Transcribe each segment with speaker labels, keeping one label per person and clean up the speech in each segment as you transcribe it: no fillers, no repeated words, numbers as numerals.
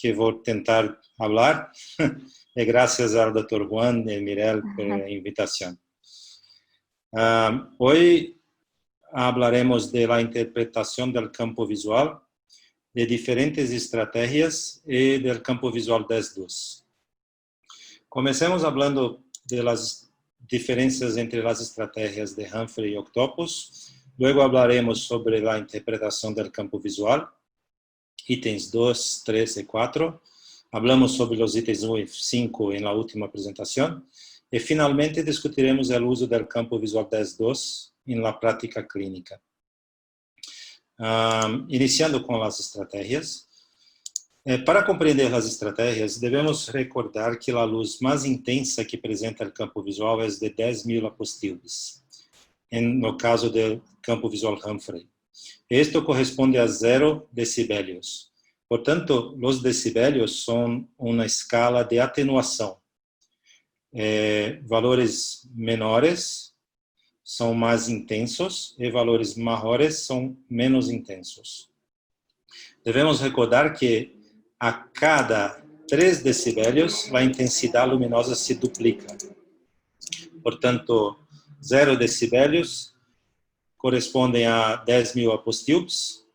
Speaker 1: que vou tentar falar. E graças ao Dr. Juan e Mirel por la invitación. Hoy hablaremos de la interpretación del campo visual, de diferentes estrategias y del campo visual 10.2. Comencemos hablando de las diferencias entre las estrategias de Humphrey y Octopus. Luego hablaremos sobre la interpretación del campo visual, itens 2, 3 y 4. Hablamos sobre los ítems 1 y 5 en la última presentación. Y finalmente discutiremos el uso del campo visual 10.2 en la práctica clínica. Iniciando con las estrategias. Para compreender as estratégias, devemos recordar que a luz mais intensa que apresenta o campo visual é de 10.000 apostildes, no caso do campo visual Humphrey. Isto corresponde a 0 decibelios. Portanto, os decibelios são uma escala de atenuação. Valores menores são mais intensos e valores maiores são menos intensos. Devemos recordar que a cada 3 decibelios, a intensidade luminosa se duplica. Portanto, 0 decibelios correspondem a 10.000 apostildes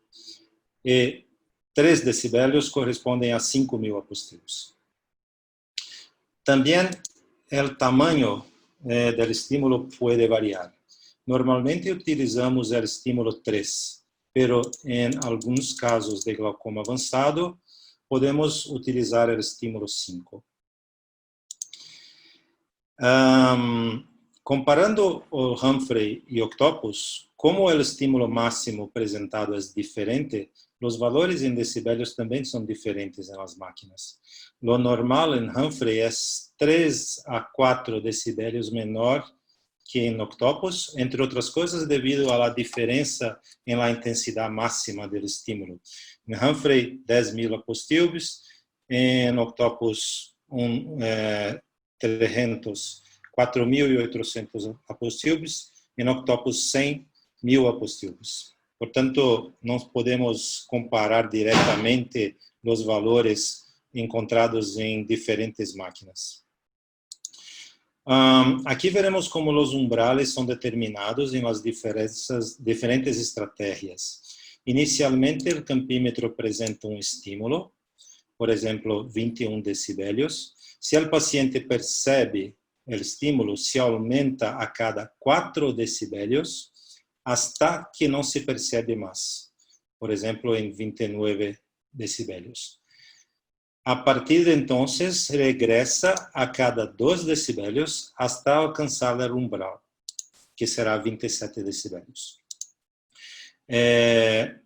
Speaker 1: e 3 decibelios correspondem a 5.000 apostildes. Também o tamanho do estímulo pode variar. Normalmente utilizamos o estímulo 3, pero em alguns casos de glaucoma avançado, podemos utilizar o estímulo 5. Comparando o Humphrey e Octopus, como o estímulo máximo apresentado é diferente, os valores em decibelios também são diferentes nas máquinas. Lo normal em Humphrey é 3 a 4 decibelios menor que em Octopus, entre outras coisas devido à diferença em la intensidade máxima do estímulo. Em Humphrey, 10.000 apostildes, em Octopus, 4.800 apostildes, em Octopus, 100.000 apostildes. Portanto, não podemos comparar diretamente os valores encontrados em diferentes máquinas. Aqui veremos como os umbrales são determinados em las diferentes estratégias. Inicialmente, o campímetro apresenta um estímulo, por exemplo, 21 decibelios. Se o paciente percebe o estímulo, se aumenta a cada 4 decibelios, hasta que não se percebe mais. Por exemplo, em 29 decibelios. A partir de entonces, regresa a cada 2 decibelios hasta alcançar o umbral, que será 27 decibelios. El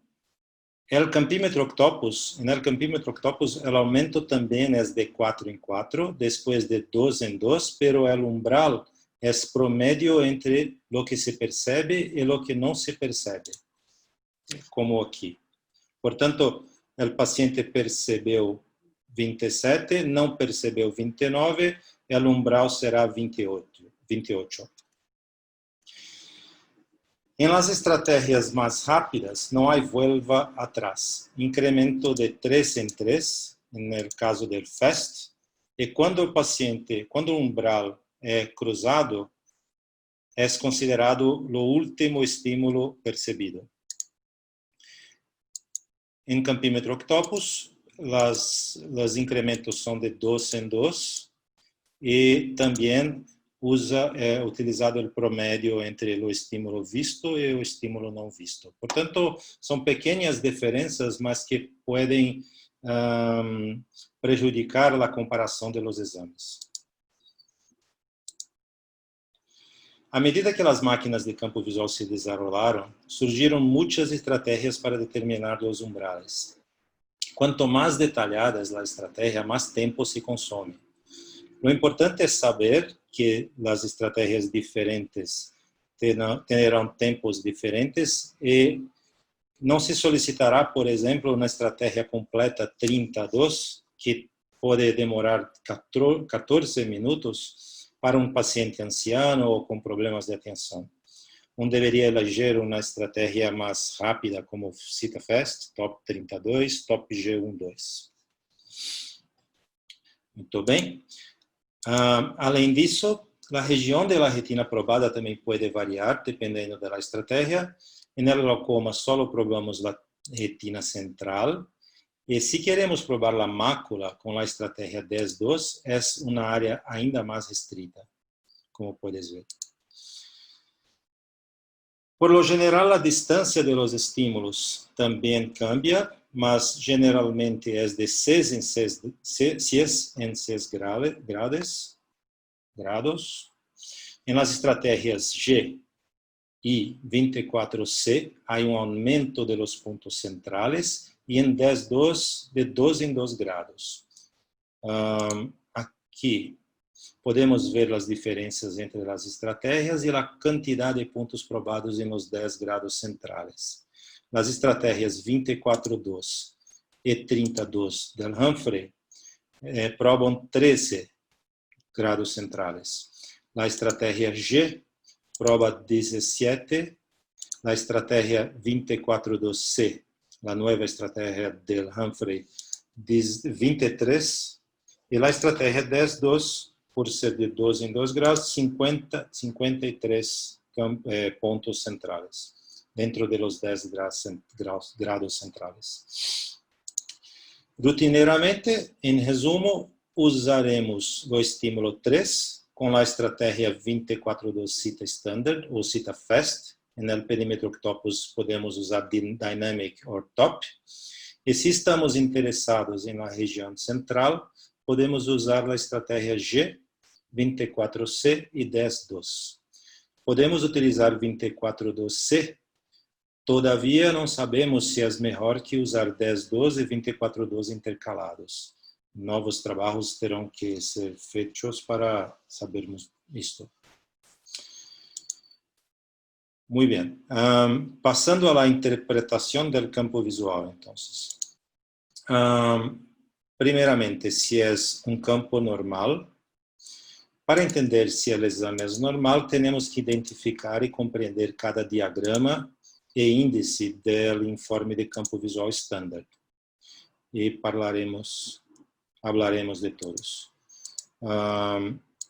Speaker 1: campímetro Octopus, en el campímetro Octopus, el aumento también es de 4 en 4, después de 2 en 2, pero el umbral es promedio entre lo que se percebe y lo que no se percebe, como aquí. Portanto, el paciente percebeu 27, não percebeu 29, o umbral será 28. Em las estratégias mais rápidas, não há vuelta atrás. Incremento de 3 em 3, no caso do FAST, e quando o umbral é cruzado, é considerado o último estímulo percebido. Em campímetro Octopus, os incrementos são de 2 em 2 e também é utilizado o promédio entre o estímulo visto e o estímulo não visto. Portanto, são pequenas diferenças, mas que podem prejudicar a comparação dos exames. À medida que as máquinas de campo visual se desenvolveram, surgiram muitas estratégias para determinar os umbrales. Quanto mais detalhadas a estratégia, mais tempo se consome. O importante é saber que as estratégias diferentes terão tempos diferentes e não se solicitará, por exemplo, uma estratégia completa 32, que pode demorar 14 minutos para um paciente anciano ou com problemas de atenção. Deveria eleger uma estratégia mais rápida, como CITA-FAST, TOP 32, TOP G12. Muito bem. Além disso, a região da retina probada também pode variar, dependendo da estratégia. En el glaucoma solo probamos a retina central. E se queremos probar a mácula com a estratégia 10-2, é uma área ainda mais restrita, como podes ver. Por lo general, a distância de los estímulos também cambia, mas generalmente é de 6 em 6 grados. Em las estratégias G e 24C, há aumento de los pontos centrales e em 10-2, de 2 em 2 grados. Aqui podemos ver as diferenças entre as estratégias e a quantidade de pontos probados em los 10 grados centrales. As estratégias 24-2 e 30-2 del Humphrey probam 13 grados centrales. A estratégia G proba 17, a estratégia 24-2C, a nova estratégia del Humphrey, 23, e a estratégia 10-2, por ser de 2 em 2 graus, 53 pontos centrales, dentro de los 10 grados centrales. Rotineiramente, em resumo, usaremos o estímulo 3 com a estratégia 24-2 cita standard ou cita fast. No perímetro octopus podemos usar dynamic or top. E se estamos interessados na região central, podemos usar a estratégia G, 24C e 10-2. Podemos utilizar 24-2C, todavia não sabemos se é melhor que usar 10-2 e 24-2 intercalados. Novos trabalhos terão que ser feitos para sabermos isto. Muito bem. Passando à interpretação do campo visual, então. Primeiramente, se é campo normal. Para entender se a lesão é normal, temos que identificar e compreender cada diagrama e índice do informe de campo visual estándar. E hablaremos de todos.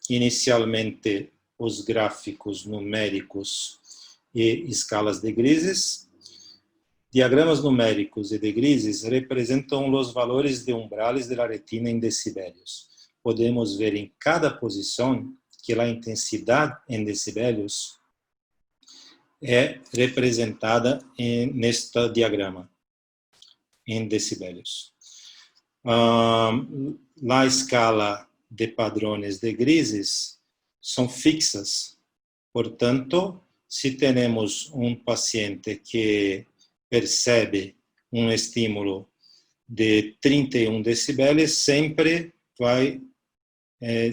Speaker 1: Inicialmente, os gráficos numéricos e escalas de grises. Diagramas numéricos e de grises representam os valores de umbrales da retina em decibélios. Podemos ver em cada posição que a intensidade em decibélios é representada neste diagrama, em decibélios. A escala de padrões de grises são fixas, portanto, se temos paciente que percebe estímulo de 31 decibéis, sempre vai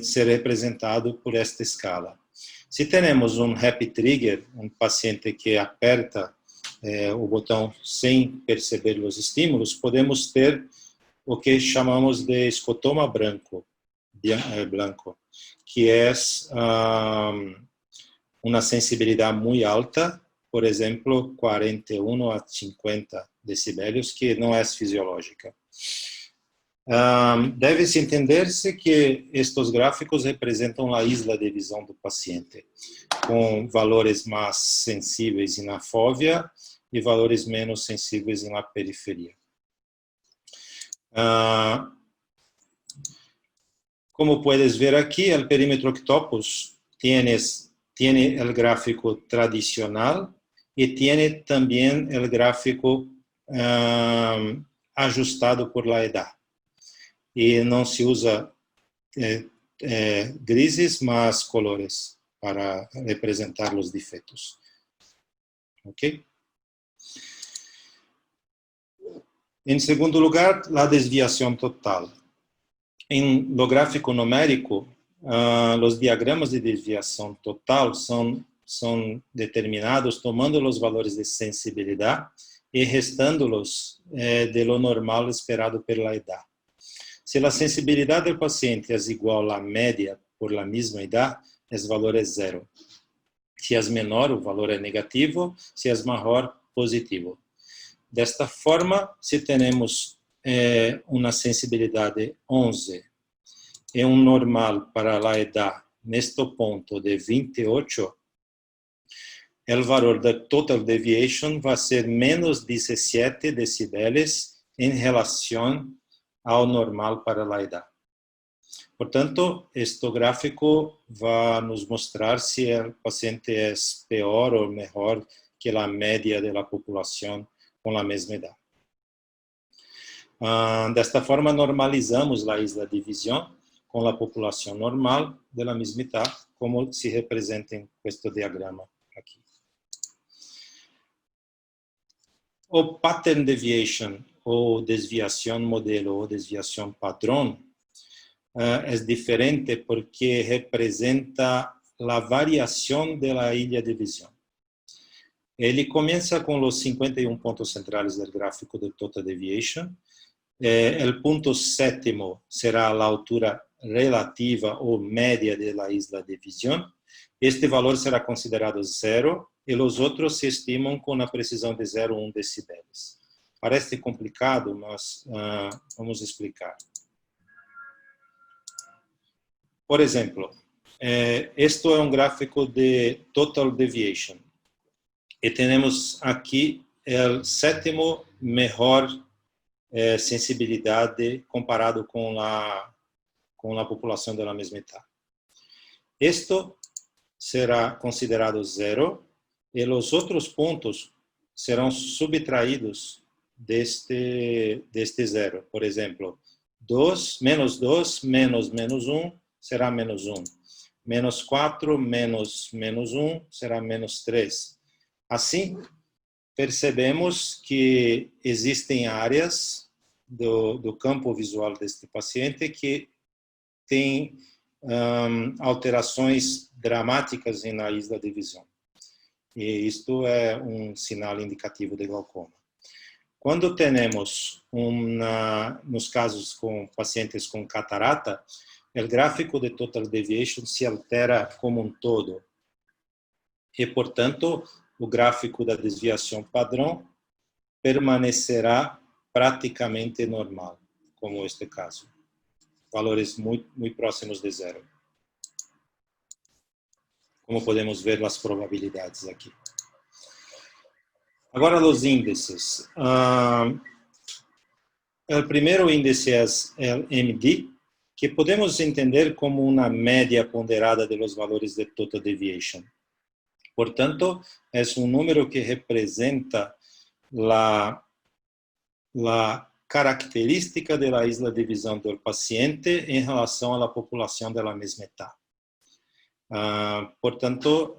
Speaker 1: ser representado por esta escala. Se temos happy trigger, paciente que aperta o botão sem perceber os estímulos, podemos ter o que chamamos de escotoma branco, que é uma sensibilidade muito alta, por exemplo, 41 a 50 decibélios, que não é fisiológica. Deve-se entender-se que estes gráficos representam a isla de visão do paciente, com valores mais sensíveis na fóvea e valores menos sensíveis na periferia. Como puedes ver aqui, o perímetro octopus tiene o gráfico tradicional e tiene também o gráfico ajustado por la edad. E não se usa grises, mas colores para representar os defeitos. Ok? Em segundo lugar, a desviação total. No gráfico numérico, os diagramas de desviação total são determinados tomando os valores de sensibilidade e restando-los de lo normal esperado pela idade. Se a sensibilidade do paciente é igual à média por la mesma idade, esse valor é zero. Se é menor, o valor é negativo. Se é maior, positivo. Desta forma, se temos uma sensibilidade 11 e um normal para a idade neste ponto de 28, o valor da total deviation vai ser menos 17 decibeles em relação ao normal para a idade. Portanto, este gráfico vai nos mostrar se o paciente é pior ou melhor que a média da população com a mesma idade. Desta forma, normalizamos a isla de visão com a população normal da mesma idade, como se representa em este diagrama aqui. O pattern deviation, ou desviação modelo, ou desviação padrão, é diferente porque representa a variação da ilha de visão. Ele começa com os 51 pontos centrais do gráfico de total deviation. O ponto sétimo será a altura relativa ou média da isla de visão. Este valor será considerado zero e os outros se estimam com a precisão de 0,1 decibeles. Parece complicado, mas vamos explicar. Por exemplo, este é um gráfico de total deviation. E temos aqui o sétimo melhor sensibilidade comparado com a população da mesma idade. Isto será considerado zero e os outros pontos serão subtraídos deste zero. Por exemplo, 2, menos 2, menos 1 será menos 1. Menos 4, menos 1 será menos 3. Assim, percebemos que existem áreas do campo visual deste paciente que têm alterações dramáticas na isla de visão. E isto é um sinal indicativo de glaucoma. Quando temos, nos casos com pacientes com catarata, o gráfico de total deviation se altera como um todo. E, portanto, o gráfico da desviação padrão permanecerá praticamente normal, como este caso. Valores muito próximos de zero. Como podemos ver as probabilidades aqui. Agora, os índices. O primeiro índice é o MD, que podemos entender como uma média ponderada dos valores de total deviation. Portanto, é um número que representa a característica da isla de visão do paciente em relação à população da mesma idade. Portanto,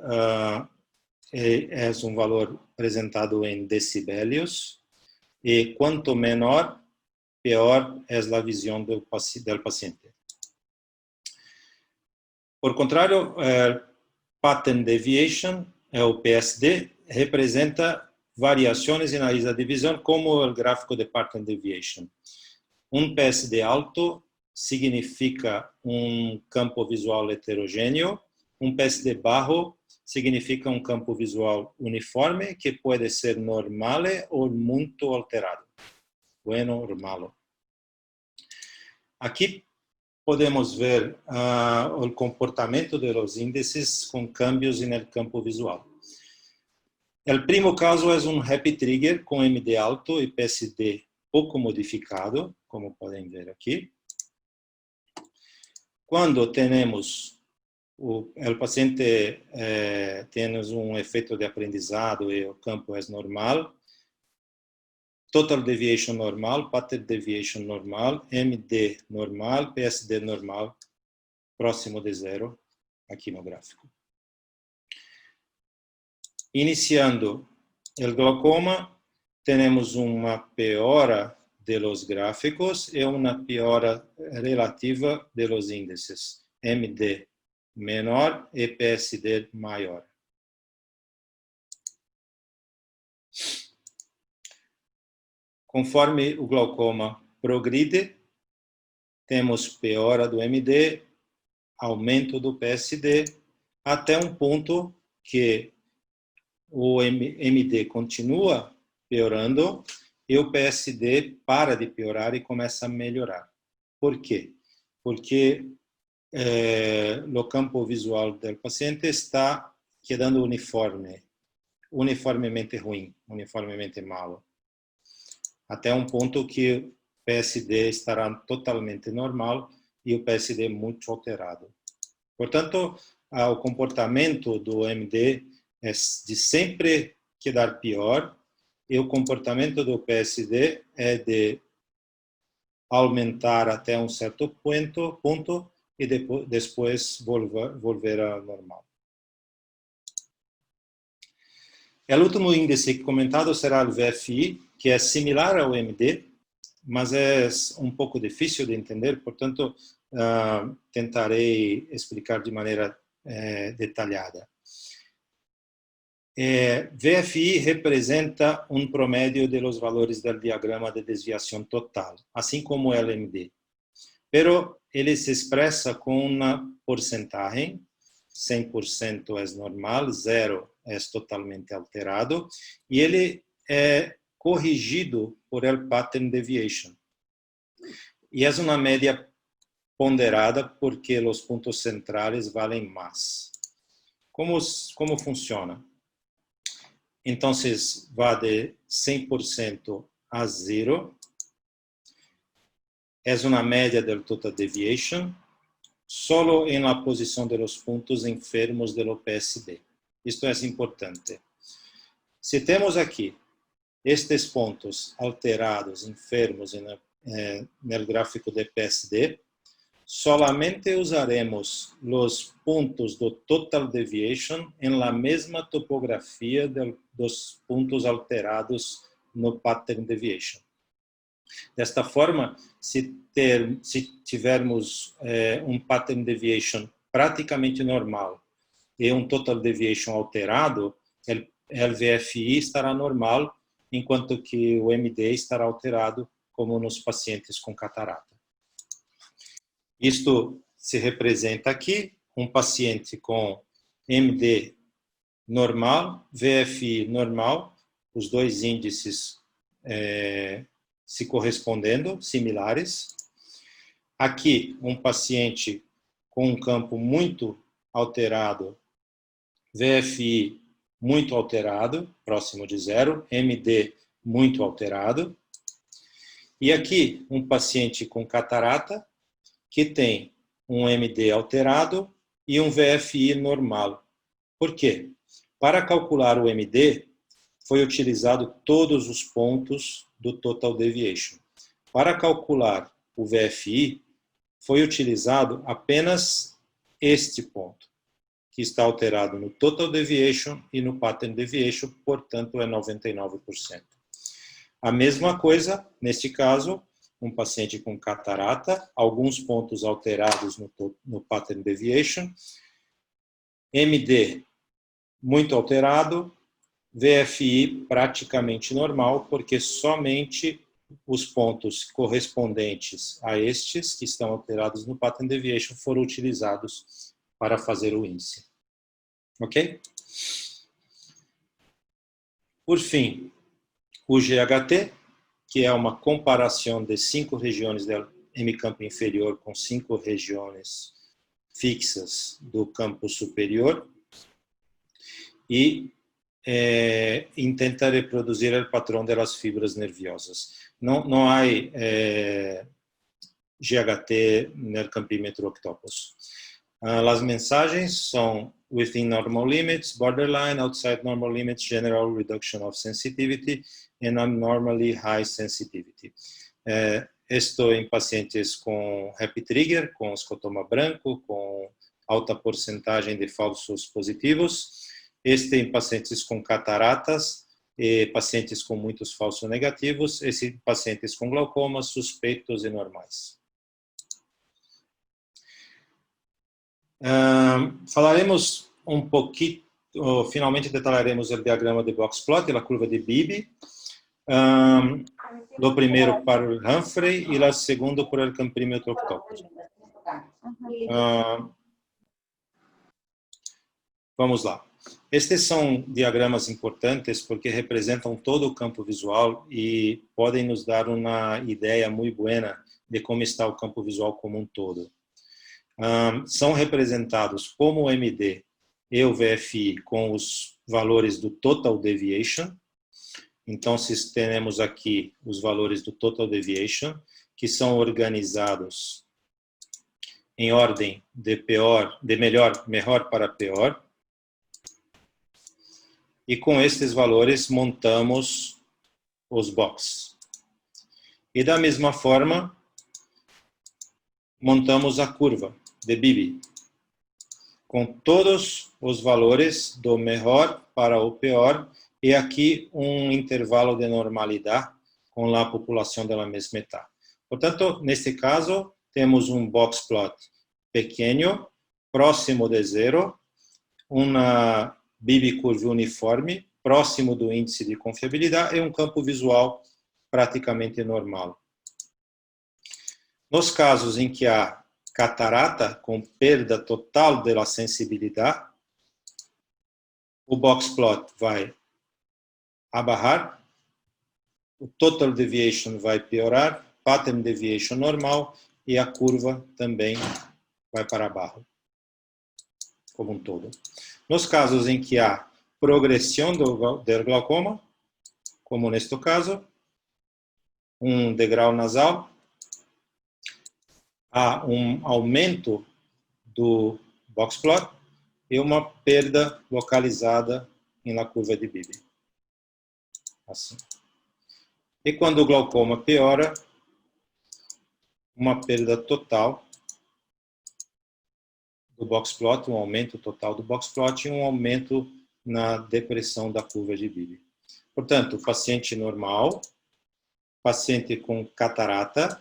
Speaker 1: é um valor apresentado em decibélios e quanto menor, pior é a visão do paciente. Por contrário, pattern deviation, o PSD, representa variações na isla de visão, como o gráfico de pattern deviation. Um PSD alto significa um campo visual heterogêneo, um PSD baixo significa um campo visual uniforme, que pode ser normal ou muito alterado. Bueno ou malo. Aqui podemos ver o comportamento dos índices com cambios no campo visual. O primeiro caso é um happy trigger com MD alto e PSD pouco modificado, como podem ver aqui. Quando temos o paciente tem um efeito de aprendizado e o campo é normal, total deviation normal, pattern deviation normal, MD normal, PSD normal, próximo de zero, aqui no gráfico. Iniciando o glaucoma, temos uma piora de los gráficos e uma piora relativa de los índices, MD menor e PSD maior. Conforme o glaucoma progride, temos piora do MD, aumento do PSD, até um ponto que o MD continua piorando e o PSD para de piorar e começa a melhorar. Por quê? Porque o campo visual do paciente está quedando uniformemente ruim, uniformemente malo, até um ponto que o PSD estará totalmente normal e o PSD muito alterado. Portanto, o comportamento do MD é de sempre quedar pior e o comportamento do PSD é de aumentar até um certo ponto e depois volver ao normal. O último índice comentado será o VFI, que é similar ao MD, mas é um pouco difícil de entender, portanto, tentarei explicar de maneira detalhada. VFI representa um promédio dos valores do diagrama de desviação total, assim como o LMD. Pero ele se expressa com uma porcentagem, 100% é normal, 0 é totalmente alterado, e ele é corrigido por el pattern deviation. E é uma média ponderada porque os pontos centrais valem mais. Como funciona? Então, vai de 100% a 0. É uma média do total deviation, solo em la posição dos pontos enfermos do PSD. Isto é importante. Se temos aqui estes pontos alterados, enfermos, no gráfico de PSD, solamente usaremos os pontos do total deviation em la mesma topografia dos pontos alterados no pattern deviation. Desta forma, se tivermos um pattern deviation praticamente normal e um total deviation alterado, o VFI estará normal, enquanto que o MD estará alterado, como nos pacientes com catarata. Isto se representa aqui, um paciente com MD normal, VFI normal, os dois índices se correspondendo, similares. Aqui, um paciente com um campo muito alterado, VFI muito alterado, próximo de 0, MD muito alterado. E aqui, um paciente com catarata, que tem um MD alterado e um VFI normal. Por quê? Para calcular o MD, foi utilizado todos os pontos do total deviation. Para calcular o VFI, foi utilizado apenas este ponto, que está alterado no total deviation e no pattern deviation, portanto é 99%. A mesma coisa, neste caso, um paciente com catarata, alguns pontos alterados no pattern deviation, MD muito alterado, VFI praticamente normal, porque somente os pontos correspondentes a estes, que estão alterados no pattern deviation, foram utilizados para fazer o índice. Ok? Por fim, o GHT, que é uma comparação de 5 regiões do hemicampo inferior com 5 regiões fixas do campo superior, e tenta reproduzir o padrão das fibras nerviosas. Não há GHT no campímetro octopus. As mensagens são within normal limits, borderline, outside normal limits, general reduction of sensitivity, and abnormally high sensitivity. Isto em pacientes com happy trigger, com escotoma branco, com alta porcentagem de falsos positivos. Este em pacientes com cataratas e pacientes com muitos falsos negativos, esse em pacientes com glaucomas suspeitos e normais. Falaremos um pouquinho, finalmente detalharemos o diagrama de box plot e a curva de Beebe. Do primeiro para o Humphrey e o segundo para o campímetro octopus. Vamos lá. Estes são diagramas importantes porque representam todo o campo visual e podem nos dar uma ideia muito boa de como está o campo visual como um todo. São representados como o MD e o VFI com os valores do Total Deviation. Então, temos aqui os valores do Total Deviation, que são organizados em ordem de melhor para pior. E com estes valores montamos os boxes. E da mesma forma, montamos a curva de Beebe, com todos os valores do melhor para o pior, e aqui um intervalo de normalidade com a população da mesma etapa. Portanto, neste caso, temos um box plot pequeno, próximo de zero, uma Beebe curva uniforme, próximo do índice de confiabilidade, e um campo visual praticamente normal. Nos casos em que há catarata, com perda total da sensibilidade, o box plot vai abaixar, o total deviation vai piorar, pattern deviation normal, e a curva também vai para baixo, como um todo. Nos casos em que há progressão do glaucoma, como neste caso, um degrau nasal, há um aumento do box plot e uma perda localizada na curva de Beebe. Assim. E quando o glaucoma piora, uma perda total do box plot, um aumento total do box plot e um aumento na depressão da curva de Beebe. Portanto, paciente normal, paciente com catarata,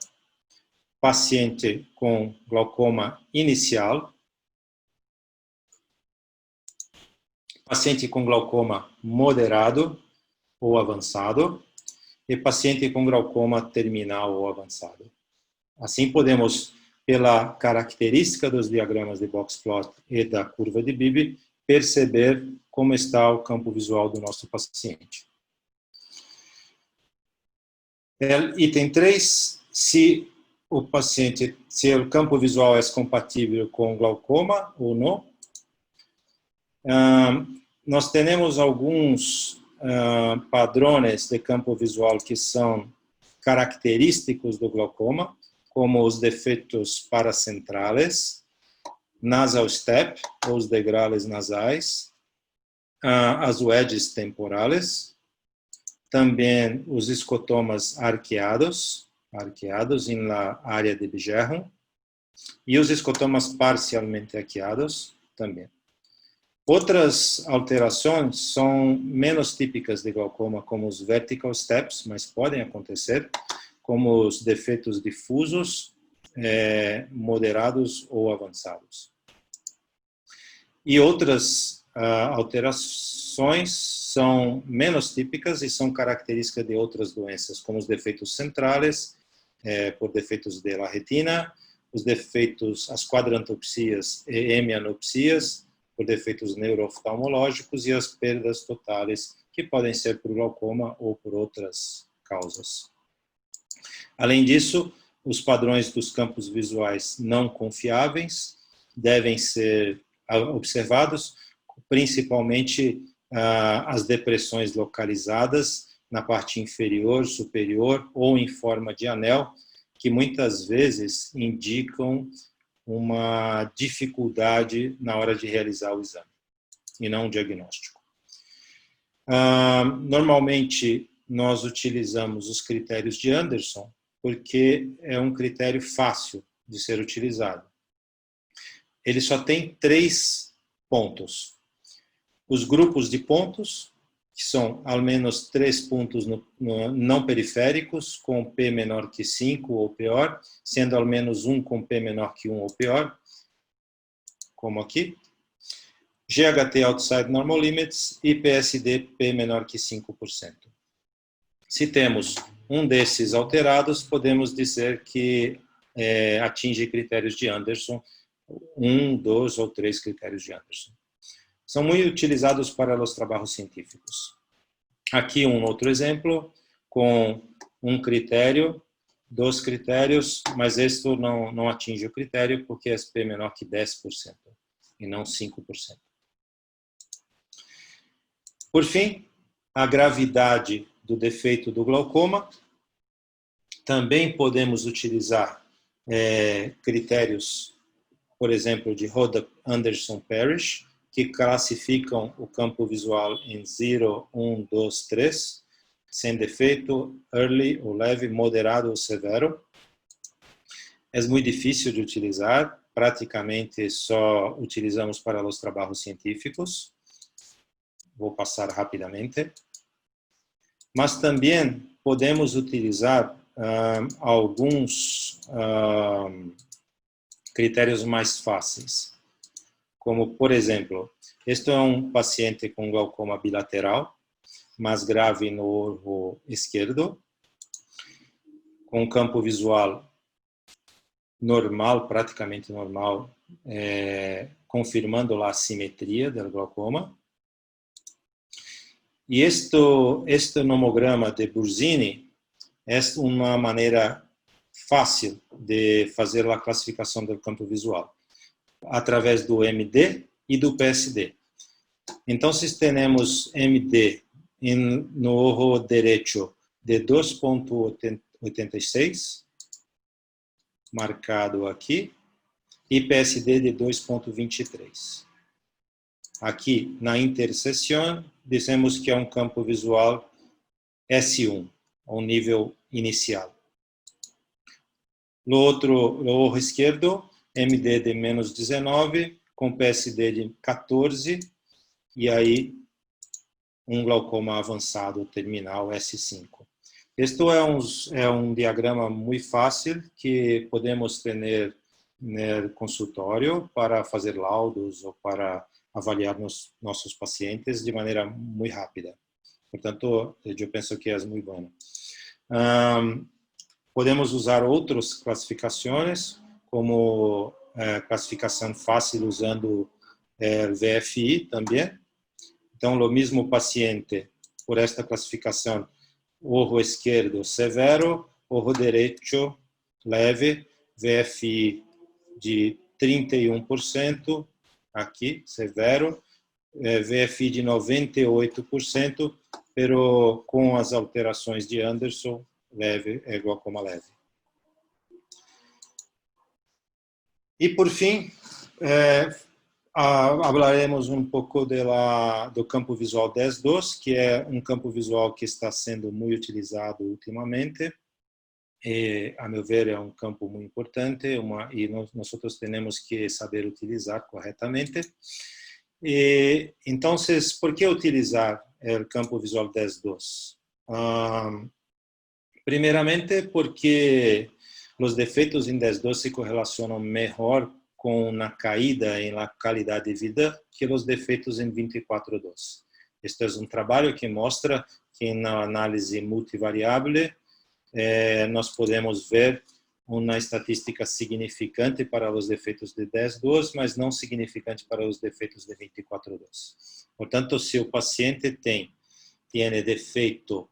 Speaker 1: paciente com glaucoma inicial, paciente com glaucoma moderado ou avançado e paciente com glaucoma terminal ou avançado. Assim podemos, pela característica dos diagramas de box plot e da curva de Beebe, perceber como está o campo visual do nosso paciente. Item 3, se o campo visual é compatível com glaucoma ou não. Nós temos alguns padrões de campo visual que são característicos do glaucoma, como os defeitos paracentrales, nasal step, ou os degraus nasais, as wedges temporales, também os escotomas arqueados na área de Bergeron, e os escotomas parcialmente arqueados também. Outras alterações são menos típicas de glaucoma, como os vertical steps, mas podem acontecer, como os defeitos difusos, moderados ou avançados. E outras alterações são menos típicas e são características de outras doenças, como os defeitos centrais, por defeitos da retina, os defeitos, as quadrantopsias e hemianopsias, por defeitos neurooftalmológicos, e as perdas totais, que podem ser por glaucoma ou por outras causas. Além disso, os padrões dos campos visuais não confiáveis devem ser observados, principalmente as depressões localizadas na parte inferior, superior ou em forma de anel, que muitas vezes indicam uma dificuldade na hora de realizar o exame, e não um diagnóstico. Normalmente, nós utilizamos os critérios de Anderson, porque é um critério fácil de ser utilizado. Ele só tem 3 pontos. Os grupos de pontos, que são ao menos 3 pontos não periféricos, com P menor que 5 ou pior, sendo ao menos um com P menor que 1 ou pior, como aqui. GHT outside normal limits e PSD P menor que 5%. Se temos um desses alterados, podemos dizer que atinge critérios de Anderson, 1, 2 ou 3 critérios de Anderson. são muito utilizados para os trabalhos científicos. Aqui um outro exemplo, com um critério, 2 critérios, mas este não atinge o critério porque é SP menor que 10% e não 5%. Por fim, a gravidade do defeito do glaucoma. Também podemos utilizar critérios, por exemplo, de Rhoda-Anderson-Parrish, que classificam o campo visual em 0, 1, 2, 3, sem defeito, early ou leve, moderado ou severo. É muito difícil de utilizar, praticamente só utilizamos para os trabalhos científicos. Vou passar rapidamente. Mas também podemos utilizar alguns critérios mais fáceis. Como, por exemplo, este é um paciente com glaucoma bilateral, mais grave no olho esquerdo, com campo visual normal, praticamente normal, confirmando a assimetria do glaucoma. E este nomograma de Burzini é uma maneira fácil de fazer a classificação do campo visual, através do MD e do PSD. Então, se temos MD no olho direito de 2,86, marcado aqui, e PSD de 2,23. Aqui, na interseção, dizemos que é um campo visual S1, um nível inicial. No olho esquerdo, MD de menos 19, com PSD de 14, e aí um glaucoma avançado terminal S5. Este é um diagrama muito fácil que podemos ter no consultório para fazer laudos ou para avaliar nossos pacientes de maneira muito rápida. Portanto, eu penso que é muito bom. Podemos usar outras classificações, como classificação fácil usando VFI também. Então, o mesmo paciente, por esta classificação, olho esquerdo severo, olho direito leve, VFI de 31%, aqui, severo, VFI de 98%, pero com as alterações de Anderson, leve é glaucoma leve. E, por fim, falaremos um pouco do campo visual 10.2, que é um campo visual que está sendo muito utilizado ultimamente. E, a meu ver, é um campo muito importante e nós temos que saber utilizar corretamente. E, então, por que utilizar o campo visual 10.2? Primeiramente, porque os defeitos em 10.2 se correlacionam melhor com uma caída em la qualidade de vida que os defeitos em 24.2. Este é um trabalho que mostra que na análise multivariável nós podemos ver uma estatística significante para os defeitos de 10.2, mas não significante para os defeitos de 24.2. Portanto, se o paciente tem defeito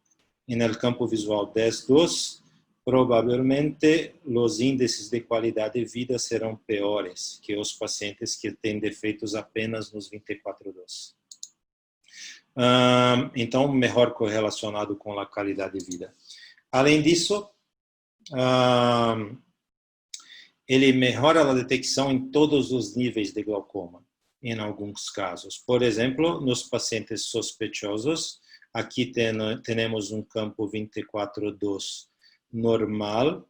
Speaker 1: no campo visual 10.2, provavelmente os índices de qualidade de vida serão piores que os pacientes que têm defeitos apenas nos 24.2. Então, melhor correlacionado com a qualidade de vida. Além disso, ele melhora a detecção em todos os níveis de glaucoma, em alguns casos. Por exemplo, nos pacientes sospechosos, aqui temos um campo 24.2 normal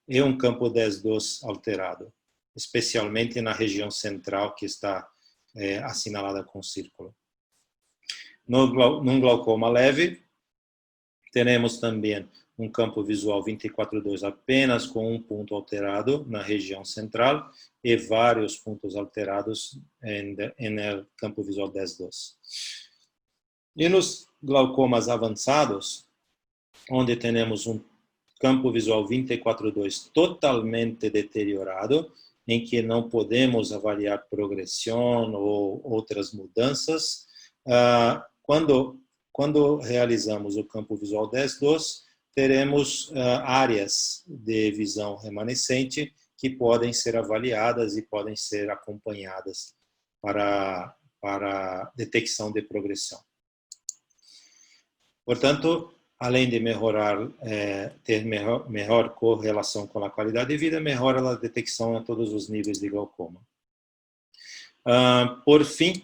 Speaker 1: e um campo 10.2 alterado, especialmente na região central que está assinalada com círculo. Num glaucoma leve, teremos também um campo visual 24.2 apenas com um ponto alterado na região central e vários pontos alterados no campo visual 10.2. E nos glaucomas avançados, onde temos um campo visual 24.2 totalmente deteriorado em que não podemos avaliar progressão ou outras mudanças, quando realizamos o campo visual 10.2, teremos áreas de visão remanescente que podem ser avaliadas e podem ser acompanhadas para detecção de progressão. Portanto, além de ter melhor correlação com a qualidade de vida, melhora a detecção a todos os níveis de glaucoma. Por fim,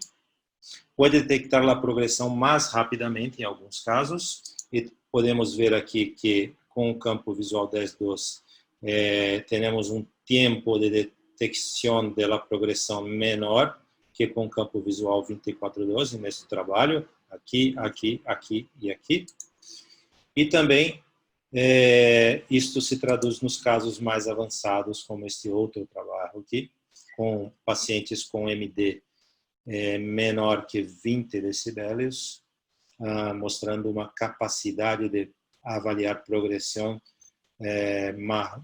Speaker 1: pode detectar a progressão mais rapidamente em alguns casos, e podemos ver aqui que com o campo visual 10.2 temos um tempo de detecção da progressão menor que com o campo visual 24.2 nesse trabalho, aqui, aqui, aqui e aqui. E também isto se traduz nos casos mais avançados, como este outro trabalho aqui, com pacientes com MD menor que 20 decibéis, mostrando uma capacidade de avaliar progressão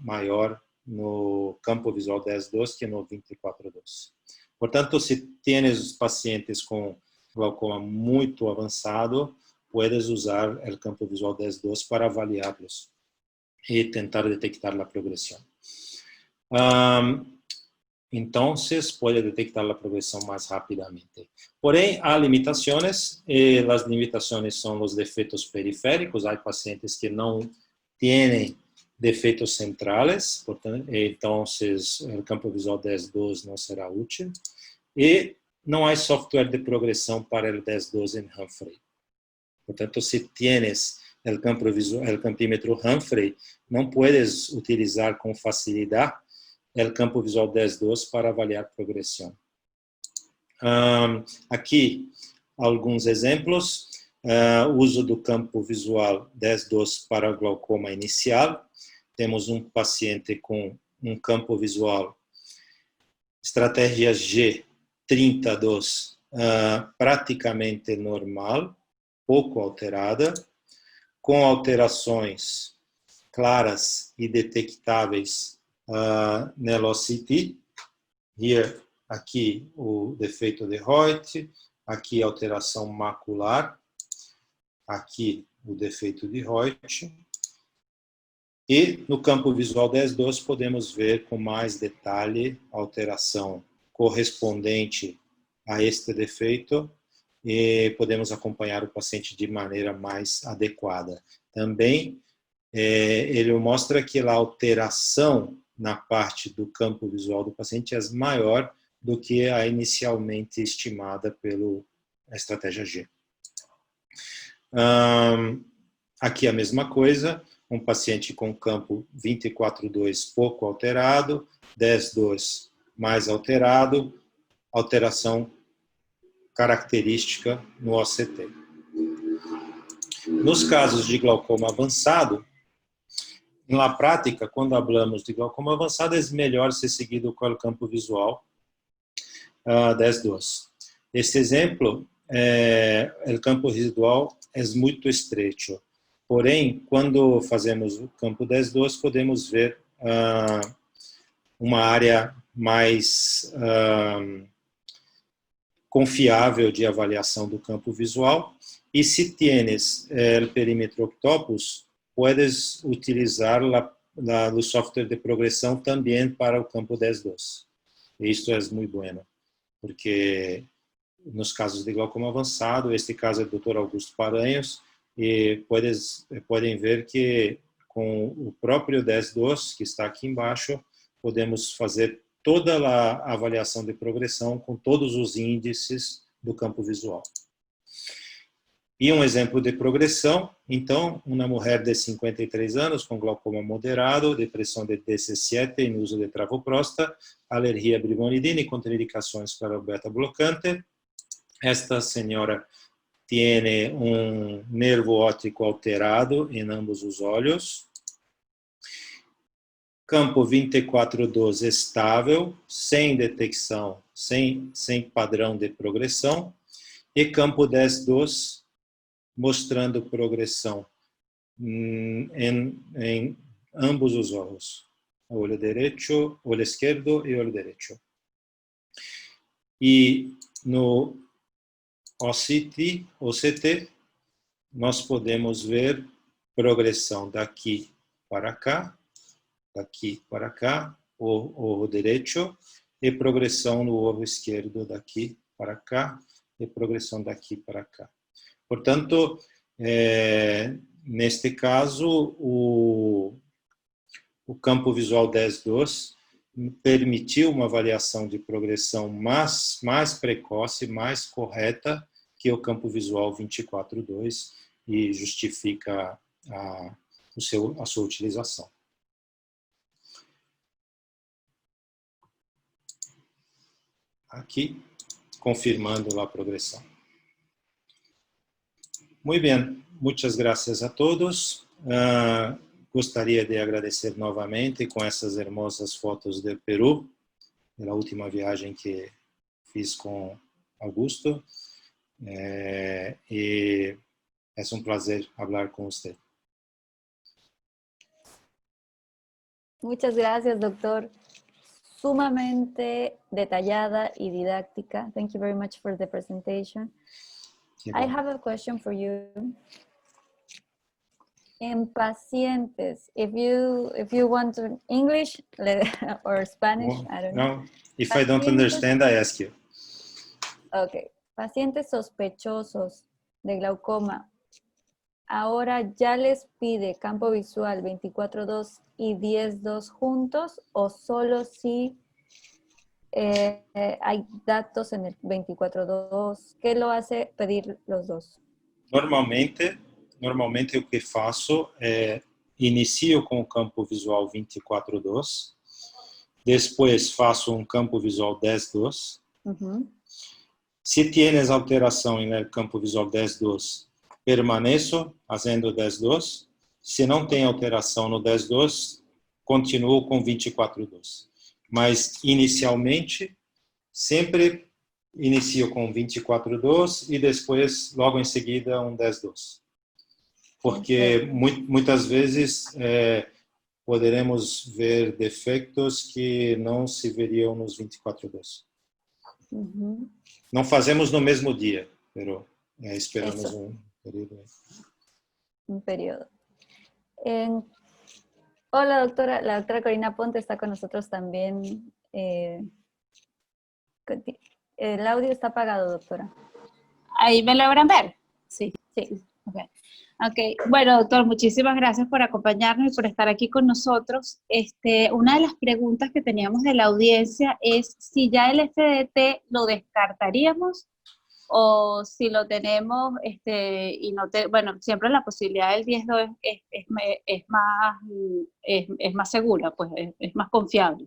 Speaker 1: maior no campo visual 10.2 que no 24.2. Portanto, se tienes pacientes com glaucoma muito avançado, puedes usar o campo visual 10.2 para avaliá-los e tentar detectar a progressão. Então, pode detectar a progressão mais rapidamente. Porém, há limitações, e as limitações são os defeitos periféricos. Há pacientes que não têm defeitos centrais, portanto, então o campo visual 10.2 não será útil. E não há software de progressão para o 10.2 em Humphrey. Portanto, se tienes o campímetro Humphrey, não puedes utilizar com facilidade o campo visual 10.2 para avaliar progressão. Aqui, alguns exemplos. Uso do campo visual 10.2 para glaucoma inicial. Temos um paciente com um campo visual estratégia G32 praticamente normal, pouco alterada, com alterações claras e detectáveis no OCT. Aqui o defeito de Reuter, aqui a alteração macular, aqui o defeito de Reuter. E no campo visual 10.2 podemos ver com mais detalhe a alteração correspondente a este defeito e podemos acompanhar o paciente de maneira mais adequada. Também ele mostra que a alteração na parte do campo visual do paciente é maior do que a inicialmente estimada pela estratégia G. Aqui a mesma coisa, um paciente com campo 24.2 pouco alterado, 10.2 mais alterado, alteração característica no OCT. Nos casos de glaucoma avançado, na prática, quando falamos de glaucoma avançado, é melhor ser seguido com o campo visual 10.2. Este exemplo, o campo visual é muito estreito. Porém, quando fazemos o campo 10.2, podemos ver uma área mais confiável de avaliação do campo visual. E se tienes o perímetro octopus, puedes utilizar o software de progressão também para o campo 10.2. Isto é muito bueno, porque nos casos de glaucoma avançado, este caso é do Dr. Augusto Paranhos, e podem ver que com o próprio 10.2, que está aqui embaixo, podemos fazer toda a avaliação de progressão com todos os índices do campo visual. E um exemplo de progressão, então, uma mulher de 53 anos com glaucoma moderado, depressão de DC7 em uso de travoprosta, alergia a brimonidina e contraindicações para o beta-blocante. Esta senhora tem um nervo óptico alterado em ambos os olhos. Campo 24.2 estável, sem detecção, sem padrão de progressão. E campo 10.2 mostrando progressão em ambos os olhos. olho direito, olho esquerdo e olho direito. E no OCT, nós podemos ver progressão daqui para cá, o olho direito, e progressão no olho esquerdo daqui para cá, e progressão daqui para cá. Portanto, neste caso, o campo visual 10.2 permitiu uma avaliação de progressão mais precoce, mais correta que o campo visual 24.2 e justifica a sua utilização. Aqui, confirmando a progressão. Muito bem, muitas graças a todos. Gostaria de agradecer novamente com essas hermosas fotos do Peru, pela última viagem que fiz com Augusto. E é um prazer falar com você.
Speaker 2: Muchas gracias, doctor. Sumamente detallada y didáctica. Thank you very much for the presentation. I have a question for you. In pacientes, if you want to English or Spanish, I don't know.
Speaker 1: No, if I don't understand, I ask you.
Speaker 2: Okay. Pacientes sospechosos de glaucoma, ¿ahora ya les pide campo visual 24.2 y 10.2 juntos o solo si hay datos en el 24.2? ¿Qué lo hace pedir los dos?
Speaker 1: Normalmente o que faço é inicio com o campo visual 24.2, depois faço um campo visual 10.2. Se tienes alteração no campo visual 10.2, permaneço fazendo 10.2. Se não tem alteração no 10.2, continuo com 24.2. Mas, inicialmente, sempre inicio com 24.2 e depois, logo em seguida, um 10.2. Porque muitas vezes poderemos ver defeitos que não se veriam nos 24.2. Não fazemos no mesmo dia, mas esperamos um período.
Speaker 2: Un periodo. Hola, doctora. La doctora Corina Ponte está con nosotros también. El audio está apagado, doctora.
Speaker 3: ¿Ahí me logran ver?
Speaker 2: Sí.
Speaker 3: Okay. Bueno, doctor, muchísimas gracias por acompañarnos y por estar aquí con nosotros. Una de las preguntas que teníamos de la audiencia es si ya el FDT lo descartaríamos o si lo tenemos y no bueno, siempre la posibilidad del 10.2 es más segura, pues es más confiable.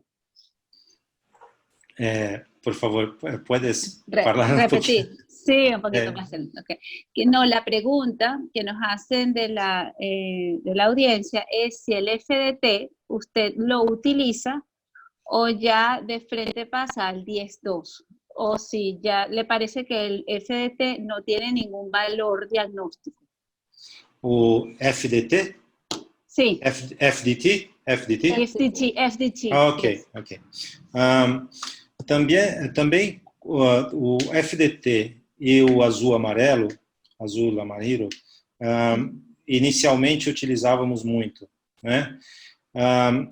Speaker 1: Por favor, ¿puedes hablar un
Speaker 3: repetir?
Speaker 1: poquito?
Speaker 3: Sí, un poquito más. Okay. No, la pregunta que nos hacen de la audiencia es si el FDT usted lo utiliza o ya de frente pasa al 10.2, o si ya le parece que el FDT no tiene ningún valor diagnóstico.
Speaker 1: O FDT?
Speaker 3: Sí.
Speaker 1: FDT?
Speaker 3: FDT.
Speaker 1: Ok. Também o FDT e o azul amarelo, inicialmente utilizávamos muito, né?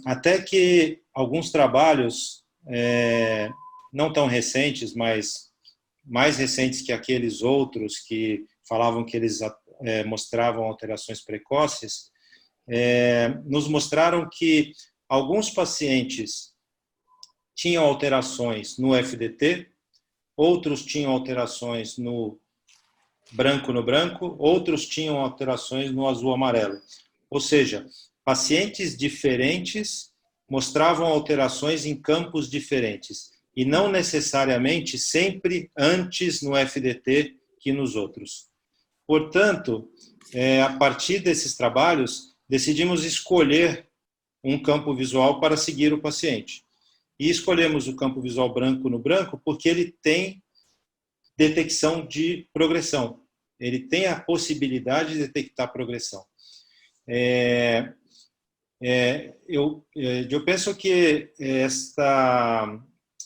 Speaker 1: Até que alguns trabalhos, não tão recentes, mas mais recentes que aqueles outros que falavam que eles mostravam alterações precoces, nos mostraram que alguns pacientes tinham alterações no FDT, outros tinham alterações no branco, outros tinham alterações no azul-amarelo. Ou seja, pacientes diferentes mostravam alterações em campos diferentes, e não necessariamente sempre antes no FDT que nos outros. Portanto, a partir desses trabalhos, decidimos escolher um campo visual para seguir o paciente. E escolhemos o campo visual branco no branco porque ele tem detecção de progressão. Ele tem a possibilidade de detectar progressão. Eu penso que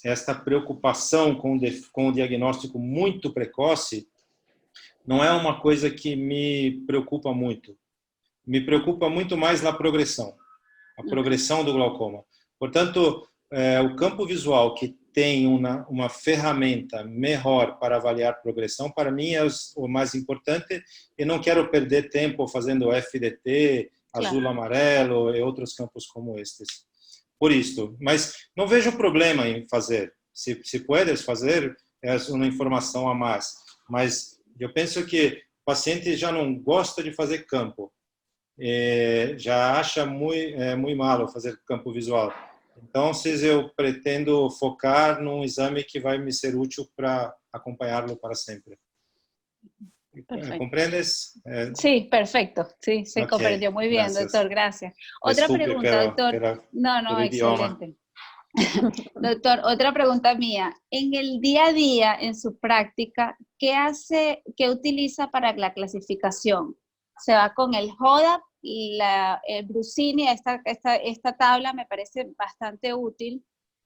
Speaker 1: esta preocupação com o diagnóstico muito precoce não é uma coisa que me preocupa muito. Me preocupa muito mais a progressão do glaucoma. Portanto, o campo visual que tem uma ferramenta melhor para avaliar progressão, para mim é o mais importante, e não quero perder tempo fazendo FDT, azul, amarelo e outros campos como estes. Por isso, mas não vejo problema em fazer. Se puedes fazer, é uma informação a mais. Mas eu penso que o paciente já não gosta de fazer campo. Já acha muito malo fazer campo visual. Então, eu pretendo focar num exame que vai me ser útil para acompanhá-lo para sempre. ¿Comprendes?
Speaker 3: Sí, perfecto. Sí, se comprendió muy bien,
Speaker 1: gracias.
Speaker 3: Doctor. Gracias. Otra pregunta, doctor. No, excelente. Doctor, otra pregunta mía. En el día a día, en su práctica, ¿qué utiliza para la clasificación? ¿Se va con el HODAP, el Brusini? Esta tabla me parece bastante útil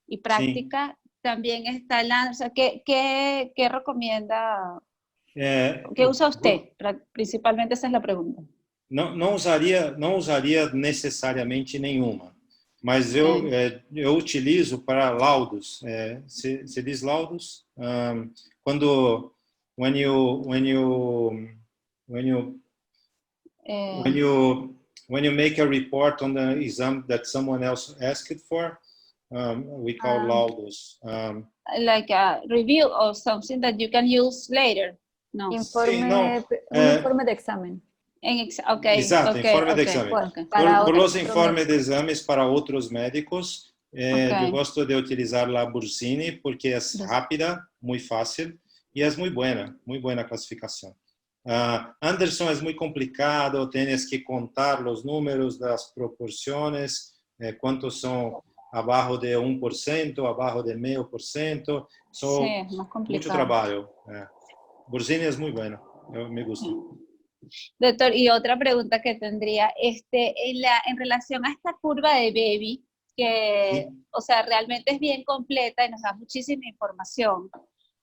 Speaker 3: y práctica. Sí. También está o sea, ¿qué recomienda? ¿Qué usa usted? Principalmente esa es la pregunta.
Speaker 1: Não usaria necessariamente nenhuma, mas eu utilizo para laudos. Se diz laudos quando when you make a report on the exam that someone else asked for, we call laudos.
Speaker 3: Like a review or something that you can use later. No.
Speaker 2: Informe de examen.
Speaker 1: Exato, informe de exame. Por los informes de exames para outros médicos, eu gosto de utilizar a Brusini porque é rápida, muito fácil e é muito boa classificação. Anderson é muito complicado, tienes que contar os números das proporções, quantos são abaixo de 1%, abaixo de 0,5%, muito trabalho. Brusini es muy bueno, me gusta.
Speaker 3: Doctor, y otra pregunta que tendría, en relación a esta curva de Baby, que, o sea, realmente es bien completa y nos da muchísima información.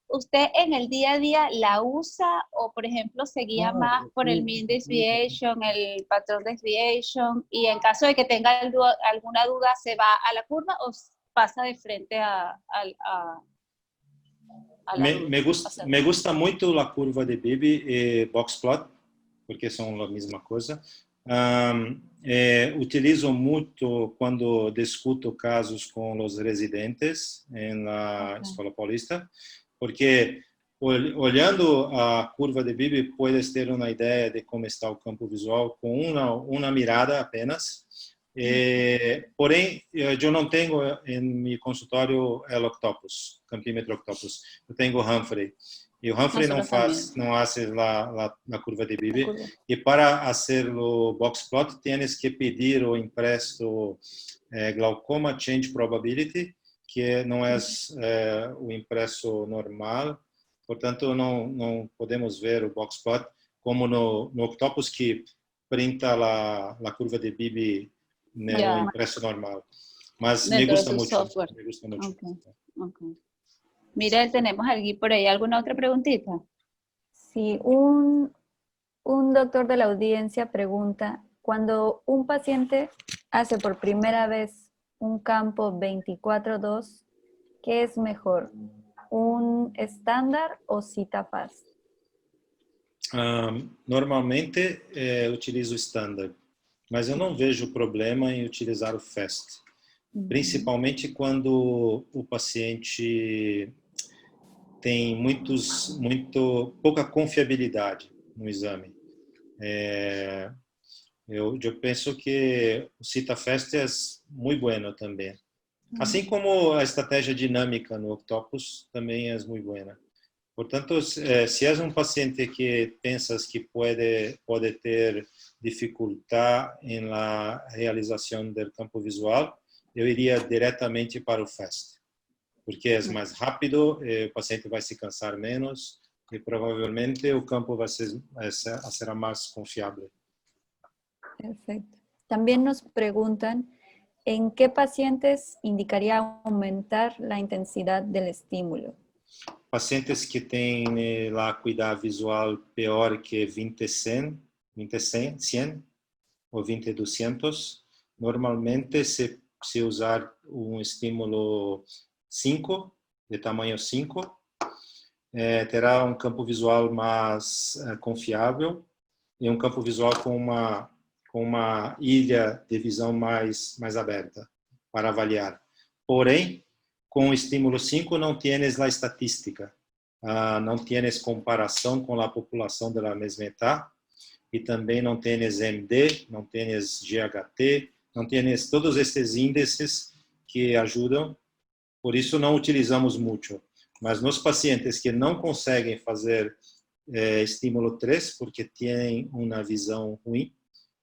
Speaker 3: ¿Usted en el día a día la usa o, por ejemplo, se guía más por el mean desviation, el patrón desviation, y en caso de que tenga alguna duda, se va a la curva o pasa de frente a
Speaker 1: me gusta muito a curva de Beebe e boxplot, porque são a mesma coisa. Utilizo muito quando discuto casos com os residentes na Escola Paulista, porque olhando a curva de Beebe, puedes ter uma ideia de como está o campo visual com uma mirada apenas. Porém, eu não tenho em meu consultório o octopus, campímetro octopus. Eu tenho o Humphrey. E o Humphrey não faz a curva de Beebe. E para fazer o boxplot, tienes que pedir o impresso Glaucoma Change Probability, que não é o impresso normal. Portanto, não podemos ver o boxplot como no octopus, que printa a curva de Beebe no impreso normal. Mas me gusta mucho. Me gusta mucho.
Speaker 3: Okay. Mira, tenemos aquí por ahí alguna otra preguntita.
Speaker 2: Sí, un doctor de la audiencia pregunta, cuando un paciente hace por primera vez un campo 24-2, ¿qué es mejor? ¿Un estándar o cita fast?
Speaker 1: Normalmente utilizo estándar. Mas eu não vejo problema em utilizar o FAST, principalmente quando o paciente tem muito pouca confiabilidade no exame. Eu penso que o CITA-FAST é muito bueno também. Assim como a estratégia dinâmica no octopus também é muito boa. Portanto, se és um paciente que pensas que pode ter dificuldade na realização do campo visual, eu iria diretamente para o FAST, porque é mais rápido, o paciente vai se cansar menos e provavelmente o campo será mais confiável.
Speaker 2: Perfecto. También nos preguntan, ¿en qué pacientes indicaría aumentar la intensidad del estímulo?
Speaker 1: Pacientes que têm la acuidade visual pior que 20-100 ou 20-200, normalmente se usar um estímulo 5, de tamanho 5, terá um campo visual mais confiável e um campo visual com uma ilha de visão mais aberta para avaliar. Porém, com o estímulo 5 não tienes a estatística, não tienes comparação com a população da mesma idade e também não tienes MD, não tienes GHT, não tienes todos esses índices que ajudam, por isso não utilizamos muito. Mas nos pacientes que não conseguem fazer estímulo 3 porque têm uma visão ruim,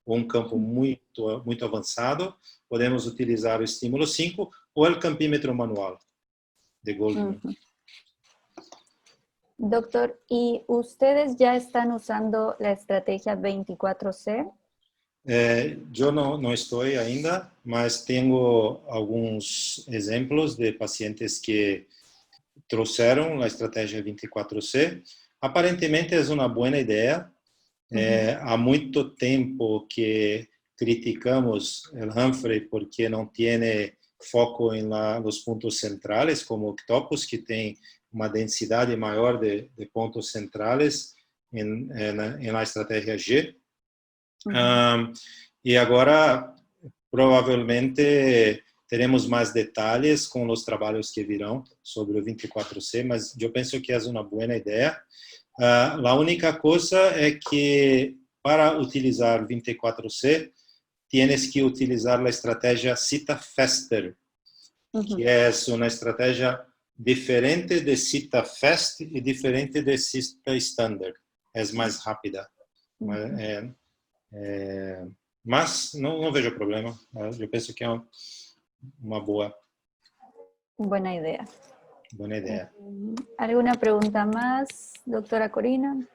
Speaker 1: ou um campo muito avançado, podemos utilizar o estímulo 5 o el campímetro manual de Goldman.
Speaker 2: Doctor, ¿y ustedes ya están usando la estrategia 24C?
Speaker 1: Eu não estou ainda, mas tenho alguns exemplos de pacientes que trouxeram a estratégia 24C. Aparentemente é uma boa ideia. Há muito tempo que criticamos o Humphrey porque não tem foco em los pontos centrais, como Octopus, que tem uma densidade maior de pontos centrais na estratégia G. E agora, provavelmente, teremos mais detalhes com os trabalhos que virão sobre o 24C, mas eu penso que é uma boa ideia. A única coisa é que, para utilizar 24C, tienes que utilizar a estratégia Cita Faster, que é uma estratégia diferente de Cita Fast e diferente de Cita Standard. É mais rápida. Mas não vejo problema. Eu penso que é uma boa
Speaker 2: idea.
Speaker 1: Buena idea.
Speaker 2: ¿Alguna pregunta más, doctora Corina?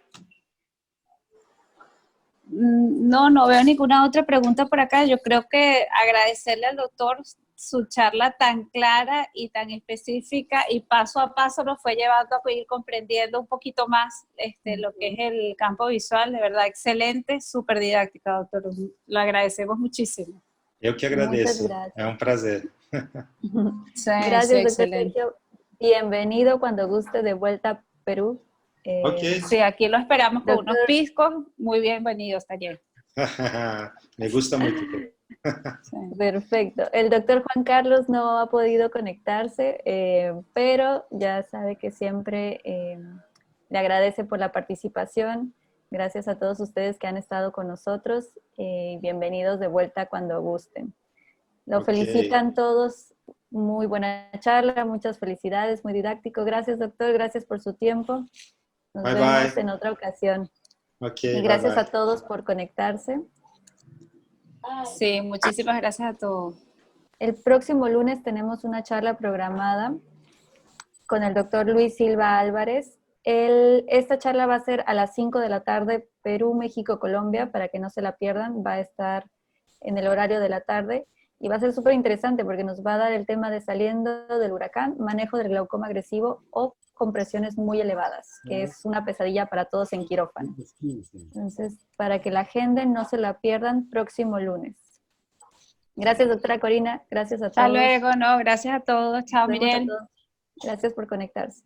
Speaker 3: No veo ninguna otra pregunta por acá. Yo creo que agradecerle al doctor su charla tan clara y tan específica y paso a paso nos fue llevando a ir comprendiendo un poquito más lo que es el campo visual. De verdad, excelente, súper didáctica, doctor. Lo agradecemos muchísimo.
Speaker 1: Eu que agradeço. É um prazer.
Speaker 2: Sí, gracias, doctor Sergio. Bienvenido cuando guste de vuelta a Perú.
Speaker 1: Okay.
Speaker 3: Sí, aquí lo esperamos con unos piscos. Muy bienvenidos también.
Speaker 1: Me gusta mucho.
Speaker 2: Sí. Perfecto. El doctor Juan Carlos no ha podido conectarse, pero ya sabe que siempre le agradece por la participación. Gracias a todos ustedes que han estado con nosotros. Bienvenidos de vuelta cuando gusten. Lo felicitan todos. Muy buena charla, muchas felicidades, muy didáctico. Gracias, doctor, gracias por su tiempo. Nos vemos en otra ocasión. Y gracias a todos por conectarse.
Speaker 3: Sí, muchísimas gracias a todos.
Speaker 2: El próximo lunes tenemos una charla programada con el doctor Luis Silva Álvarez. Esta charla va a ser a las 5 de la tarde, Perú, México, Colombia, para que no se la pierdan. Va a estar en el horario de la tarde. Y va a ser súper interesante porque nos va a dar el tema de saliendo del huracán, manejo del glaucoma agresivo o compresiones muy elevadas, que es una pesadilla para todos en quirófano. Entonces, para que la agenden, no se la pierdan próximo lunes. Gracias, doctora Corina. Gracias a todos.
Speaker 3: Hasta luego, gracias a todos. Chao, Miriel.
Speaker 2: Gracias por conectarse.